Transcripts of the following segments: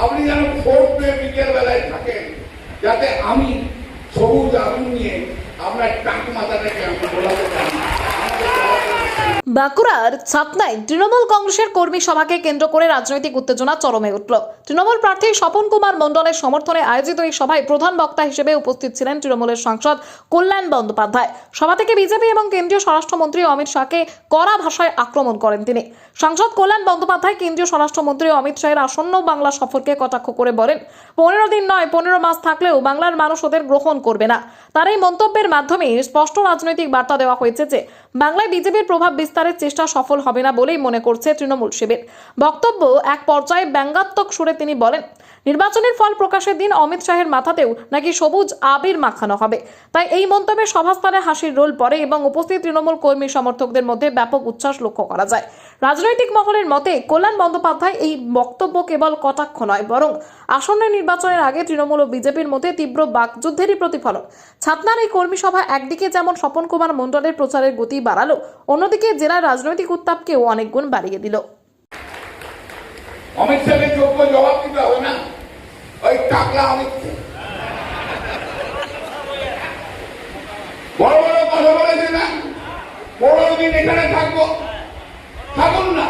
আপনি যেন fourth May বিকেল বেলায় থাকেন, যাতে আমি সবুজ আগুন নিয়ে আপনার টাক মাথাটাকে আমি বলাতে পারি। বাঁকুড়ার ছাতনায় তৃণমূল কংগ্রেসের কর্মী সভাকে কেন্দ্র করে রাজনৈতিক উত্তেজনা চরমে উঠল। তৃণমূল প্রার্থী স্বপন কুমার মণ্ডলের সমর্থনে আয়োজিত এই সভায় প্রধান বক্তা হিসেবে উপস্থিত ছিলেন তৃণমূলের সাংসদ কল্যাণ বন্দ্যোপাধ্যায়। সভা থেকে বিজেপি এবং কেন্দ্রীয় স্বরাষ্ট্রমন্ত্রী অমিত শাহকে কড়া ভাষায় আক্রমণ করেন তিনি। সাংসদ কল্যাণ বন্দ্যোপাধ্যায় কেন্দ্রীয় স্বরাষ্ট্রমন্ত্রী অমিত শাহের আসন্ন বাংলা সফরকে কটাক্ষ করে বলেন, 15 দিন নয় 15 মাস থাকলেও বাংলার মানুষ ওদের গ্রহণ করবে না। তার এই মন্তব্যের মাধ্যমে স্পষ্ট রাজনৈতিক বার্তা দেওয়া হয়েছে যে বাংলায় বিজেপির প্রভাব বিস্তারের চেষ্টা সফল হবে না বলেই মনে করছে তৃণমূল শিবির। বক্তব্য এক পর্যায়ে ব্যঙ্গাত্মক সুরে তিনি বলেন, নির্বাচনের ফল প্রকাশের দিন অমিত শাহের মাথাতেও নাকি সবুজ আবির মাখানো হবে। তাই এই মন্তব্যে সভাস্থলে হাসির রোল পড়ে এবং উপস্থিত তৃণমূল কর্মী সমর্থকদের মধ্যে ব্যাপক উচ্ছ্বাস লক্ষ্য করা যায়। রাজনৈতিক মহলের মতে কল্যাণ বন্দ্যোপাধ্যায় এই বক্তব্য কেবল কটাক্ষ নয়, বরং আসন্ন নির্বাচনের আগে তৃণমূল ও বিজেপির মধ্যে তীব্র বাকযুদ্ধেরই প্রতিফলন। ছাতনার এই কর্মী সভা একদিকে যেমন স্বপন কুমার মণ্ডলের প্রচারের গতি বাড়ালো, অন্যদিকে জেলার রাজনৈতিক উত্তাপকেও অনেক গুণ বাড়িয়ে দিল। অমিত শাহকে যোগ্য জবাব দিতে হবে না, ওই টাকলা অমিত বড় বড় কথা বলেছে না, 15 দিন এখানে থাকবো, থাকুন না,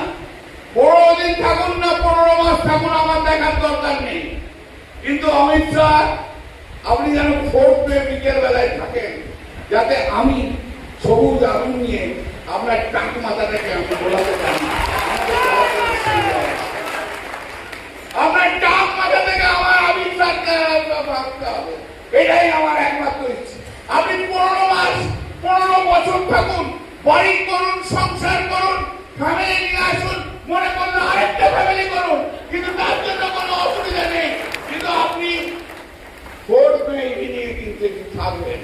15 দিন থাকুন না, 15 মাস থাকুন, আমার দেখার দরকার নেই। কিন্তু অমিত শাহ, আপনি যেন ফোর্থ মে বিকেল বেলায় থাকেন, যাতে আমি সবুজ আগুন নিয়ে আপনার টাক মাথাটাকে আমি বলাতে পারি। আপনার টাক মাথা থেকে আমার আবিষ্কারকে ভাবতে হবে, এটাই আমার একমাত্র ইচ্ছে। আপনি 15 মাস 15 বছর থাকুন, বাড়ি করুন, সংসার করুন, ফ্যামিলি নিয়ে আসুন, মনে করলে আরেকটা ফ্যামিলি করুন, কিন্তু তার জন্য কোনো অসুবিধা নেই। কিন্তু আপনি ফোর্থ মে নিয়ে কিন্তু থাকবেন,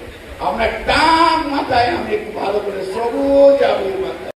আপনার টাক মাথায় আমি একটু ভালো করে সবুজ